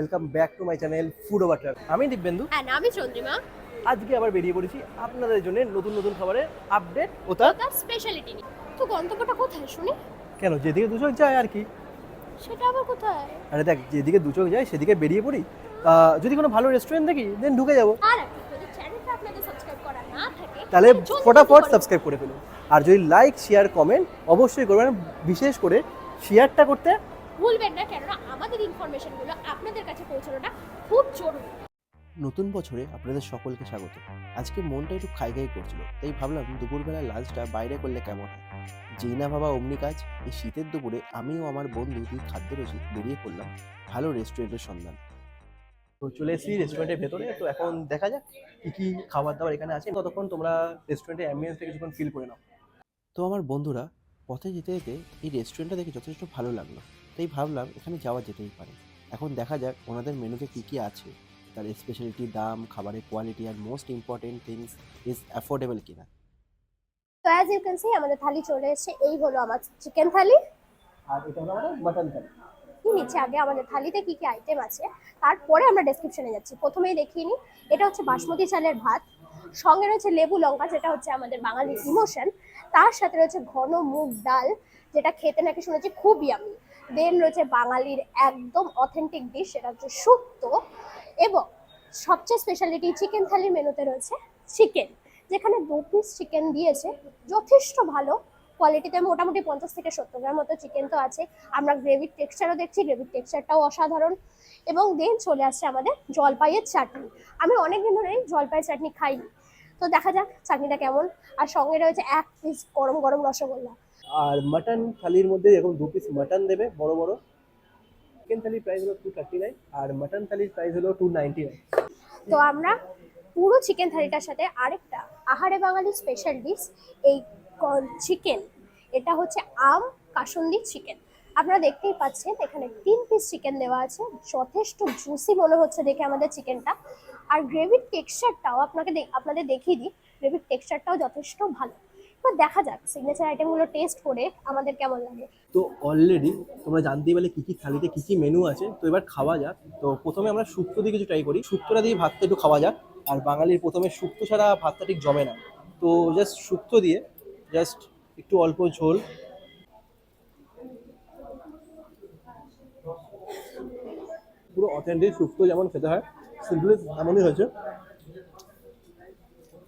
Welcome back to my channel food over truck. আমি দিব্যেন্দু, হ্যাঁ আমি চন্দ্রিমা। আজকে আবার বেরিয়ে পড়েছি আপনাদের জন্য নতুন নতুন খাবারের আপডেট ও তার তার স্পেশালিটি নিয়ে। তো গন্তব্যটা কোথায় শুনি? কেন যেদিকে দু চোখ যায় আর কি। সেটা আবার কোথায়? আরে দেখ, যেদিকে দু চোখ যায় সেদিকে বেরিয়ে পড়ি। যদি কোনো ভালো রেস্টুরেন্ট দেখি দেন ঢুকে যাবো। আর একটা যদি চ্যানেলটা আপনাদের সাবস্ক্রাইব করা না থাকে তাহলে জলদি ফটাফট করে সাবস্ক্রাইব করে ফেলুন। আর যদি লাইক শেয়ার কমেন্ট অবশ্যই করবেন, বিশেষ করে শেয়ারটা করতে ভুলবেন না, কেননা আমাদের ইনফরমেশনগুলো আপনাদের কাছে পৌঁছানোটা খুব জরুরি। নতুন বছরে আপনাদের সকলকে স্বাগত। আজকে মনটা একটু খাই খাই করছিল, তাই ভাবলাম দুপুরবেলা লাঞ্চটা বাইরে করলে কেমন হয়। যেই না ভাবা অমনি কাজ। এই শীতের দুপুরে আমিও আমার বন্ধু দুই খাদ্যরসিক বেরিয়ে পড়লাম ভালো রেস্টুরেন্টের সন্ধান। তো চলে এসেছি রেস্টুরেন্টের ভেতরে। তো এখন দেখা যাক কী কী খাবার দাবার এখানে আছে। ততক্ষণ তোমরা রেস্টুরেন্টের অ্যাম্বিয়েন্সটা কিছুক্ষণ ফিল করে নাও। তো আমার বন্ধুরা পথে যেতে যেতে এই রেস্টুরেন্টটা দেখে যথেষ্ট ভালো লাগলো, তাই ভাবলাম এখানে যাওয়া যেতেই পারে। এখন দেখা যাক ওনাদের মেনুতে কী কী আছে, তার স্পেশালিটি, দাম, খাবারের কোয়ালিটি আর most important things is affordable কিনা। তো অ্যাজ ইউ ক্যান সি আমাদের থালি চলে এসেছে। এই হলো আমার চিকেন থালি। আর এটা হলো আমাদের মাটন থালি। কি নিচ্ছে আগে আমাদের থালিতে কি কি আইটেম আছে, তারপরে আমরা ডেসক্রিপশনে যাচ্ছি। প্রথমেই দেখিয়ে নিই, এটা হচ্ছে বাসমতি চালের ভাত, সঙ্গে রয়েছে লেবু লঙ্কা, যেটা হচ্ছে আমাদের বাঙালির ইমোশন। তার সাথে রয়েছে ঘন মুগ ডাল, যেটা খেতে নাকি শুনেছি খুব ইয়ামি। দেন রয়েছে বাঙালির একদম অথেন্টিক ডিশ, সেটা হচ্ছে শুক্তো। এবং সবচেয়ে স্পেশালিটি চিকেন থালির মেনুতে রয়েছে চিকেন, যেখানে 2 পিস চিকেন দিয়েছে, যথেষ্ট ভালো কোয়ালিটিতে। মোটামুটি 50 থেকে 70 গ্রাম মতো চিকেন তো আছে। আমরা গ্রেভির টেক্সচারও দেখছি, গ্রেভির টেক্সচারটাও অসাধারণ। এবং দেন চলে আসছে আমাদের জলপাইয়ের চাটনি। আমি অনেকদিন ধরেই জলপাইয়ের চাটনি খাইনি, তো দেখা যাক চাটনিটা কেমন। আর সঙ্গে রয়েছে 1 পিস গরম গরম রসগোল্লা। আর মাটন থালির মধ্যে এরকম 2 পিস মাটন দেবে বড় বড়। চিকেন থালির প্রাইস হলো 239 আর মাটন থালির প্রাইস হলো 299। তো আমরা পুরো চিকেন থালিটার সাথে আরেকটা আহারে বাঙালি স্পেশাল ডিশ, এই চিকেন, এটা হচ্ছে আম কাসুন্দি চিকেন। আপনারা দেখতেই পাচ্ছেন এখানে 3 পিস চিকেন দেওয়া আছে, যথেষ্ট জুসি মনে হচ্ছে দেখে আমাদের চিকেনটা। আর গ্রেভির টেক্সচারটাও আপনাদের দেখিয়ে দিই, গ্রেভির টেক্সচারটাও যথেষ্ট ভালো। এবার দেখা যাক সিগনেচার আইটেমগুলো টেস্ট করে আমাদের কেমন লাগে। তো অলরেডি তোমরা জানতেই পারলে কী কী থালিতে কী কী মেনু আছে। তো এবার খাওয়া যাক। তো প্রথমে আমরা শুক্তো দিয়ে কিছু ট্রাই করি। শুক্তোটা দিয়ে ভাতটা একটু খাওয়া যাক। আর বাঙালির প্রথমে শুক্তো ছাড়া ভাতটা ঠিক জমে না। তো জাস্ট শুক্তো দিয়ে জাস্ট একটু অল্প ঝোল। পুরো অথেন্টিক শুক্তো যেমন খেতে হয় সিম্পলি এমনই হয়েছে।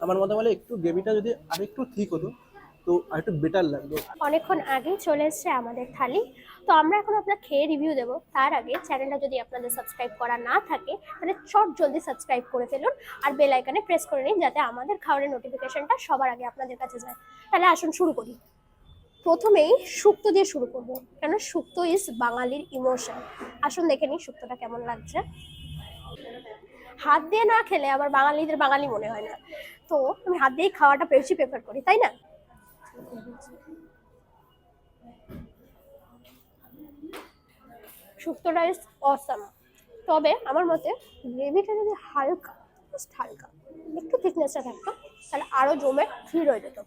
আমার মতে বলে একটু গ্রেভিটা যদি আরেকটু ঠিক হতো তো আরেকটু বেটার লাগতো। অনেকক্ষণ আগেই চলে এসেছে আমাদের থালি। তো আমরা এখন আপনার খেয়ে রিভিউ দেবো, তার আগে চ্যানেলটা যদি আপনাদের সাবস্ক্রাইব করা না থাকে তাহলে চট জলদি সাবস্ক্রাইব করে ফেলুন আর বেল আইকনে প্রেস করে নিন, যাতে আমাদের খাবারের নোটিফিকেশনটা সবার আগে আপনাদের কাছে যায়। তাহলে আসুন শুরু করি। প্রথমেই শুক্তো দিয়ে শুরু করব, কেন শুক্তো ইজ বাঙালির ইমোশন। আসুন দেখে নিই শুক্তোটা কেমন লাগছে। হাত দিয়ে না খেলে আবার বাঙালিদের বাঙালি মনে হয় না, তো আমি হাত দিয়েই খাওয়াটা বেশি প্রেফার করি, তাই না? শুক্তোটা ইজ অসাম। তবে আমার মতে গ্রেভিটা যদি হালকা, জাস্ট হালকা একটু থিকনেসটা থাকতো তাহলে আরো জমে ফ্রি হয়ে যেত।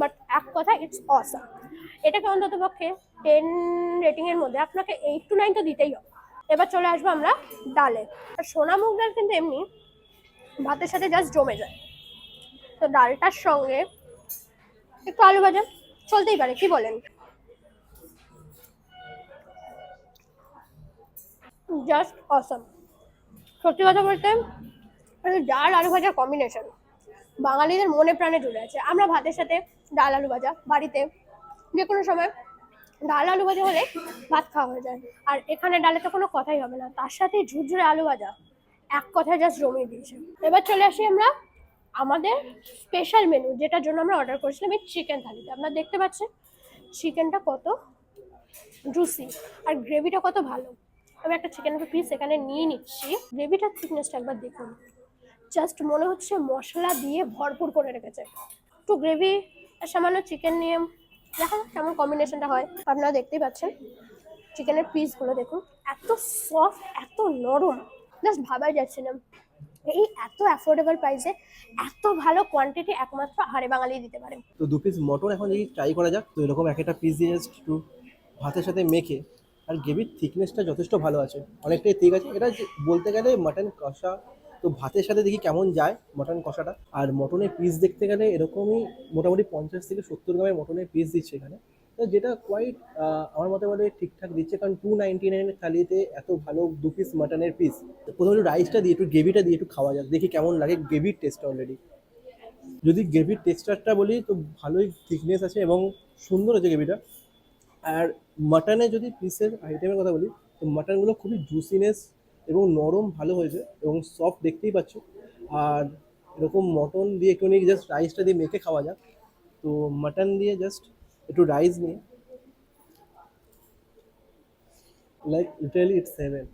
বাট এক কথা ইটস অসাম। এটাকে অন্তত পক্ষে 10 রেটিং এর মধ্যে আপনাকে 8 to 9 তো দিতেই হবে। এবার চলে আসবো আমরা ডালে। আর সোনা মুগ ডাল কিন্তু এমনি ভাতের সাথে জাস্ট জমে যায়। তো ডালটার সঙ্গে একটু আলু ভাজা চলতেই পারে, কি বলেন? জাস্ট অসম। সত্যি কথা বলতে ডাল আলু ভাজার কম্বিনেশন বাঙালিদের মনে প্রাণে জুড়ে আছে। আমরা ভাতের সাথে ডাল আলু ভাজা বাড়িতে যে কোনো সময় ডাল আলু ভাজা হলে ভাত খাওয়া হয়ে যায়। আর এখানে ডালে তো কোনো কথাই হবে না, তার সাথে ঝুরঝুরে আলু ভাজা এক কথায় জাস্ট জমিয়ে দিয়েছে। এবার চলে আসি আমরা আমাদের স্পেশাল মেনু, যেটার জন্য আমরা অর্ডার করেছিলাম এই চিকেন থালিতে। আপনারা দেখতে পাচ্ছেন চিকেনটা কত জুসি আর গ্রেভিটা কত ভালো। আমি একটা চিকেনের পিস এখানে নিয়ে নিচ্ছি। গ্রেভিটার থিকনেসটা একবার দেখুন, জাস্ট মনে হচ্ছে মশলা দিয়ে ভরপুর করে রেখেছে। একটু গ্রেভি আর সামান্য চিকেন নিয়ে দেখা যাক কেমন কম্বিনেশনটা হয়। আপনারা দেখতেই পাচ্ছেন চিকেনের পিসগুলো দেখুন, এত সফট, এত নরম, জাস্ট ভাবাই যাচ্ছে না। এই এত অ্যাফোর্ডেবল প্রাইসে এত ভালো কোয়ান্টিটি একমাত্র আহারে বাঙালি দিতে পারে। তো 2 পিস মটন এখন যদি ট্রাই করা যাক। তো এরকম এক একটা পিস দিয়ে জাস্ট একটু ভাতের সাথে মেখে আর গ্রেভির থিকনেসটা যথেষ্ট ভালো আছে, অনেকটাই ঠিক আছে। এটা বলতে গেলে মাটন কষা, তো ভাতের সাথে দেখি কেমন যায় মটন কষাটা। আর মটনের পিস দেখতে গেলে এরকমই মোটামুটি 50 থেকে 70 গ্রামের মটনের পিস দিচ্ছে এখানে, তো যেটা কোয়াইট আমার মতে বলে ঠিকঠাক দিচ্ছে, কারণ 299 থালিতে এত ভালো 2 পিস মাটনের পিস। প্রথমে একটু রাইসটা দিয়ে একটু গ্রেভিটা দিয়ে একটু খাওয়া যাক, দেখি কেমন লাগে গ্রেভির টেস্টটা। অলরেডি যদি গ্রেভির টেক্সচারটা বলি তো ভালোই থিকনেস আছে এবং সুন্দর আছে গ্রেভিটা। আর মাটনে যদি পিসের আইটেমের কথা বলি তো মাটনগুলো খুবই জুসিনেস এবং নরম ভালো হয়েছে এবং সফট দেখতেই পাচ্ছ। আর এরকম মটন দিয়ে একটুখানি জাস্ট রাইসটা দিয়ে মেখে খাওয়া যাক। তো মাটন দিয়ে জাস্ট একটু রাইস নিয়ে, like literally it's seven.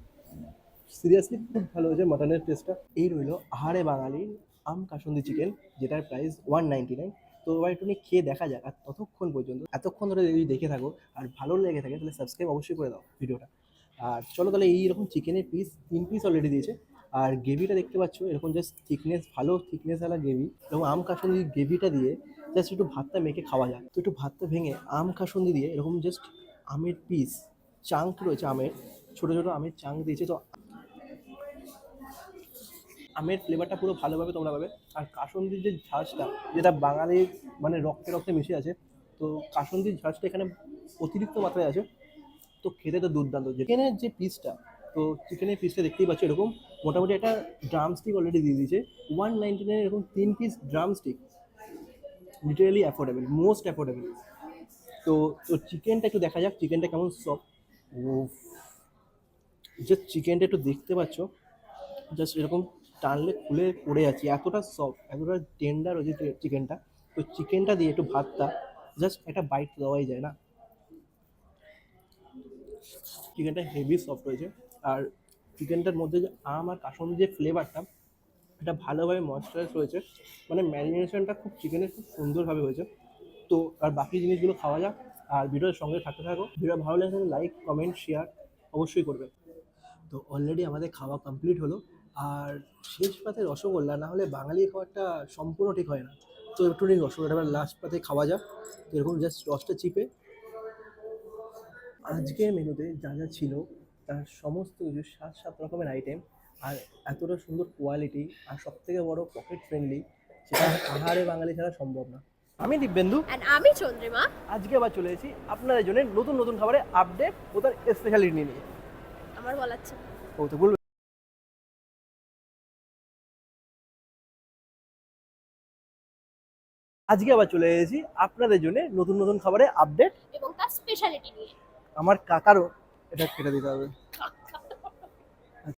Seriously খুব ভালো হয়েছে মাটনের টেস্টটা। এই রইলো আহারে বাঙালির আম কাসুন্দি চিকেন, যেটার প্রাইস 199। তো এবার একটুখানি খেয়ে দেখা যাক। আর ততক্ষণ পর্যন্ত, এতক্ষণ ধরে যদি দেখে থাকো আর ভালো লেগে থাকে তাহলে সাবস্ক্রাইব অবশ্যই করে দাও ভিডিওটা। আর চলো তাহলে এইরকম চিকেনের পিস 3 পিস অলরেডি দিয়েছে। আর গ্রেভিটা দেখতে পাচ্ছ এরকম জাস্ট থিকনেস, ভালো থিকনেসওয়ালা গ্রেভি, এবং আম কাসুন্দি গ্রেভিটা দিয়ে জাস্ট একটু ভাতটা মেখে খাওয়া যায়। তো একটু ভাতটা ভেঙে আম কাসুন্দি দিয়ে এরকম জাস্ট আমের পিস চাঙ্ক রয়েছে, আমের ছোটো ছোটো আমের চাঙ্ক দিয়েছে। তো আমের ফ্লেভারটা পুরো ভালোভাবে তোমরা পাবে। আর কাসুন্দির যে ঝাঁঝটা, যেটা বাঙালির মানে রক্তে রক্তে মিশে আছে, তো কাসুন্দির ঝাঁঝটা এখানে অতিরিক্ত মাত্রায় আছে। তো খেতে তো দুর্দান্ত। চিকেনের যে পিসটা, তো চিকেনের পিসটা দেখতেই পাচ্ছ এরকম মোটামুটি একটা ড্রাম স্টিক অলরেডি দিয়ে দিয়েছে 199, এরকম 3 piece drum stick, literally affordable, most affordable. তো তো চিকেনটা একটু দেখা যাক চিকেনটা কেমন সফট। ও যে চিকেনটা একটু দেখতে পাচ্ছ জাস্ট এরকম টানলে খুলে পড়ে যাচ্ছে, এতটা সফট, এতটা টেন্ডার হয়েছে চিকেনটা। তো চিকেনটা দিয়ে একটু ভাতটা জাস্ট একটা বাইট দেওয়াই যায় না। চিকেনটা হেভি সফট হয়েছে। আর চিকেনটার মধ্যে যে আম আর কাসুন্দির যে ফ্লেভারটা, এটা ভালোভাবে ময়েশ্চারাইজ হয়েছে, মানে ম্যারিনেশনটা খুব চিকেনের খুব সুন্দরভাবে হয়েছে। তো আর বাকি জিনিসগুলো খাওয়া যাক। আর ভিডিওর সঙ্গে থাকতে থাকো। ভিডিও ভালো লাগলে লাইক কমেন্ট শেয়ার অবশ্যই করবে। তো অলরেডি আমাদের খাওয়া কমপ্লিট হলো। আর শেষ পাতে রসগোল্লা না হলে বাঙালি খাবারটা সম্পূর্ণ ঠিক হয় না। তো একটু রসগোল্লাটা এবার লাস্ট পাতে খাওয়া যাক। তো এরকম জাস্ট রসটা চিপে, আজকের মেনুতে যা যা ছিল তার সমস্ত কিছু 7 রকমের আইটেম, আর এতটা সুন্দর কোয়ালিটি, আর সবথেকে বড় পকেট ফ্রেন্ডলি, সেটা আহারে বাঙালি ছাড়া সম্ভব না। আমি দিব্যেন্দু, And আমি চন্দ্রিমা। আজকে আবার চলে এসেছি আপনাদের জন্য নতুন নতুন খাবারের আপডেট ও তার স্পেশালিটি নিয়ে। আমার বলাচ্ছে ও তো বলবে। আজকে আবার চলে এসেছি আপনাদের জন্য নতুন নতুন খাবারের আপডেট, এবং তার স্পেশালিটি নিয়ে। আমার কাকারও এটা কেটে দিতে হবে।